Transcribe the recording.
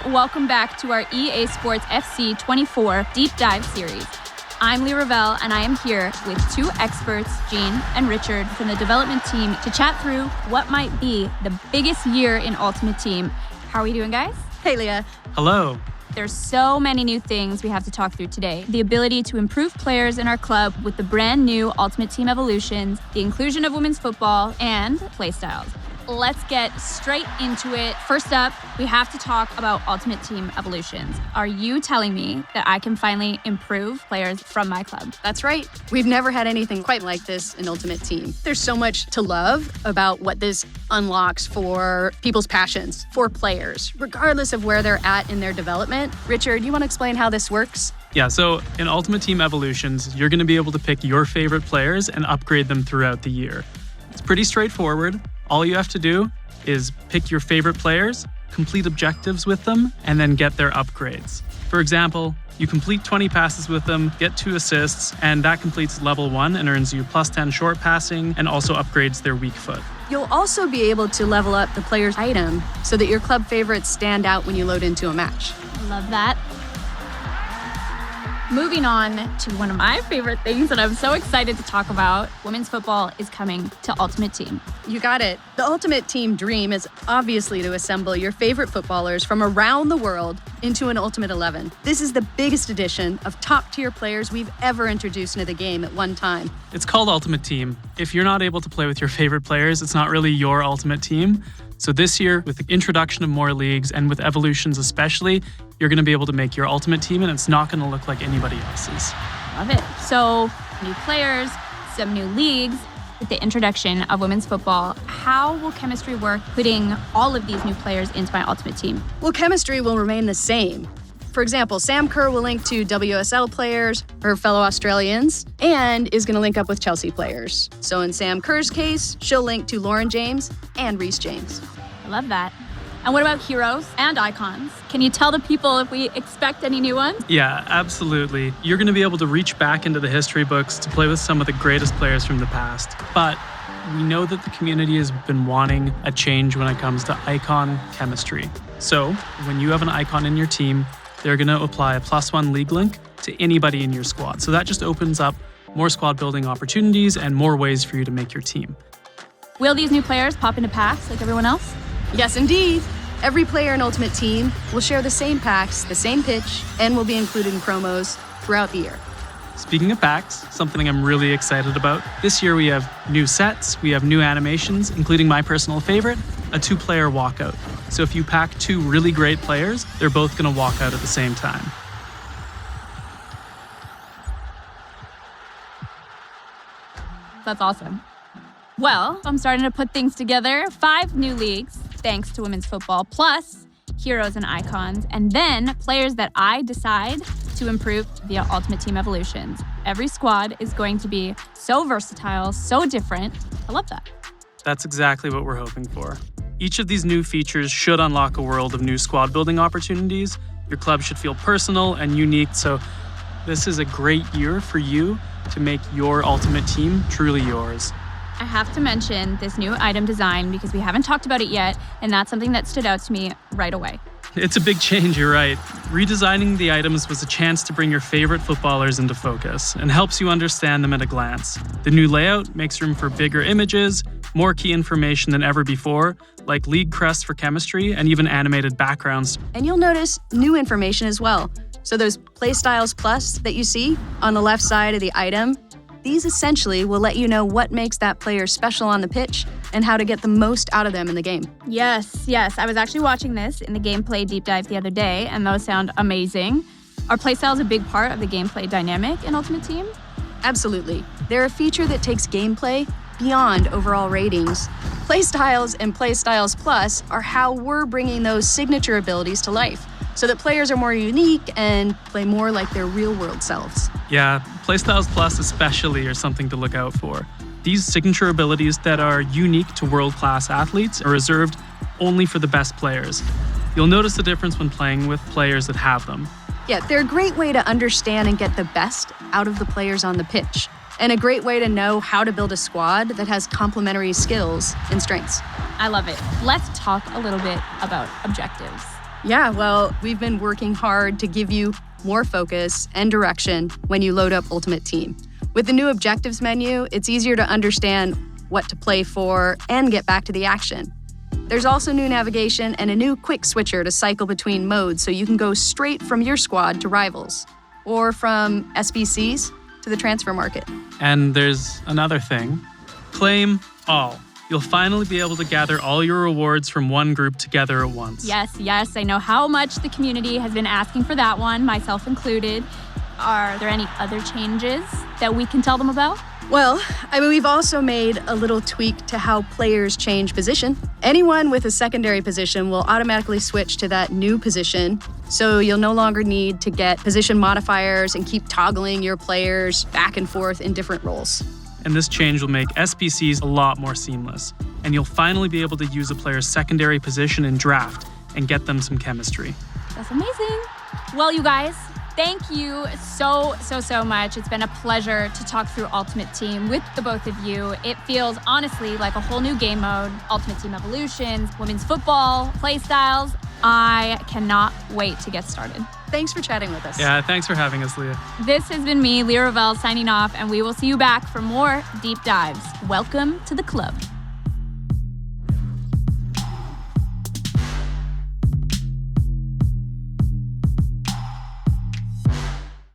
Welcome back to our EA Sports FC 24 Deep Dive series. I'm Lee Ravel, and I am here with two experts, Jean and Richard, from the development team to chat through what might be the biggest year in Ultimate Team. How are we doing, guys? Hey, Leah. Hello. There's so many new things we have to talk through today. The ability to improve players in our club with the brand new Ultimate Team Evolutions, the inclusion of women's football, and playstyles. Let's get straight into it. First up, we have to talk about Ultimate Team Evolutions. Are you telling me that I can finally improve players from my club? That's right. We've never had anything quite like this in Ultimate Team. There's so much to love about what this unlocks for people's passions, for players, regardless of where they're at in their development. Richard, you want to explain how this works? Yeah, so in Ultimate Team Evolutions, you're going to be able to pick your favorite players and upgrade them throughout the year. It's pretty straightforward. All you have to do is pick your favorite players, complete objectives with them, and then get their upgrades. For example, you complete 20 passes with them, get 2 assists, and that completes level 1 and earns you plus 10 short passing and also upgrades their weak foot. You'll also be able to level up the player's item so that your club favorites stand out when you load into a match. Love that. Moving on to one of my favorite things that I'm so excited to talk about, women's football is coming to Ultimate Team. You got it. The Ultimate Team dream is obviously to assemble your favorite footballers from around the world into an Ultimate 11. This is the biggest addition of top-tier players we've ever introduced into the game at one time. It's called Ultimate Team. If you're not able to play with your favorite players, it's not really your Ultimate Team. So this year, with the introduction of more leagues and with Evolutions especially, you're going to be able to make your Ultimate Team and it's not going to look like anybody else's. Love it. So, new players, some new leagues. With the introduction of women's football, how will chemistry work putting all of these new players into my Ultimate Team? Well, chemistry will remain the same. For example, Sam Kerr will link to WSL players, her fellow Australians, and is going to link up with Chelsea players. So in Sam Kerr's case, she'll link to Lauren James and Reece James. I love that. And what about heroes and icons? Can you tell the people if we expect any new ones? Yeah, absolutely. You're going to be able to reach back into the history books to play with some of the greatest players from the past. But we know that the community has been wanting a change when it comes to icon chemistry. So when you have an icon in your team, they're going to apply a +1 league link to anybody in your squad. So that just opens up more squad building opportunities and more ways for you to make your team. Will these new players pop into packs like everyone else? Yes, indeed. Every player in Ultimate Team will share the same packs, the same pitch, and will be included in promos throughout the year. Speaking of packs, something I'm really excited about. This year we have new sets, we have new animations, including my personal favorite, a 2-player walkout. So if you pack 2 really great players, they're both going to walk out at the same time. That's awesome. Well, I'm starting to put things together. 5 new leagues, thanks to women's football, plus heroes and icons, and then players that I decide to improve via Ultimate Team Evolutions. Every squad is going to be so versatile, so different. I love that. That's exactly what we're hoping for. Each of these new features should unlock a world of new squad building opportunities. Your club should feel personal and unique, so this is a great year for you to make your Ultimate Team truly yours. I have to mention this new item design because we haven't talked about it yet, and that's something that stood out to me right away. It's a big change, you're right. Redesigning the items was a chance to bring your favorite footballers into focus and helps you understand them at a glance. The new layout makes room for bigger images, more key information than ever before, like league crests for chemistry and even animated backgrounds. And you'll notice new information as well. So those Playstyles Plus that you see on the left side of the item, these essentially will let you know what makes that player special on the pitch and how to get the most out of them in the game. Yes. I was actually watching this in the gameplay deep dive the other day, and those sound amazing. Are playstyles a big part of the gameplay dynamic in Ultimate Team? Absolutely. They're a feature that takes gameplay beyond overall ratings. Playstyles and Playstyles Plus are how we're bringing those signature abilities to life, so that players are more unique and play more like their real-world selves. Yeah, Playstyles Plus especially are something to look out for. These signature abilities that are unique to world-class athletes are reserved only for the best players. You'll notice the difference when playing with players that have them. Yeah, they're a great way to understand and get the best out of the players on the pitch, and a great way to know how to build a squad that has complementary skills and strengths. I love it. Let's talk a little bit about objectives. Yeah, well, we've been working hard to give you more focus and direction when you load up Ultimate Team. With the new objectives menu, it's easier to understand what to play for and get back to the action. There's also new navigation and a new quick switcher to cycle between modes so you can go straight from your squad to rivals, or from SBCs to the transfer market. And there's another thing. Claim all. You'll finally be able to gather all your rewards from one group together at once. Yes, I know how much the community has been asking for that one, myself included. Are there any other changes that we can tell them about? Well, we've also made a little tweak to how players change position. Anyone with a secondary position will automatically switch to that new position, so you'll no longer need to get position modifiers and keep toggling your players back and forth in different roles. And this change will make SBCs a lot more seamless. And you'll finally be able to use a player's secondary position in draft and get them some chemistry. That's amazing. Well, you guys, thank you so much. It's been a pleasure to talk through Ultimate Team with the both of you. It feels honestly like a whole new game mode. Ultimate Team Evolutions, women's football, playstyles. I cannot wait to get started. Thanks for chatting with us. Yeah, thanks for having us, Leah. This has been me, Leah Revelle, signing off, and we will see you back for more deep dives. Welcome to the club.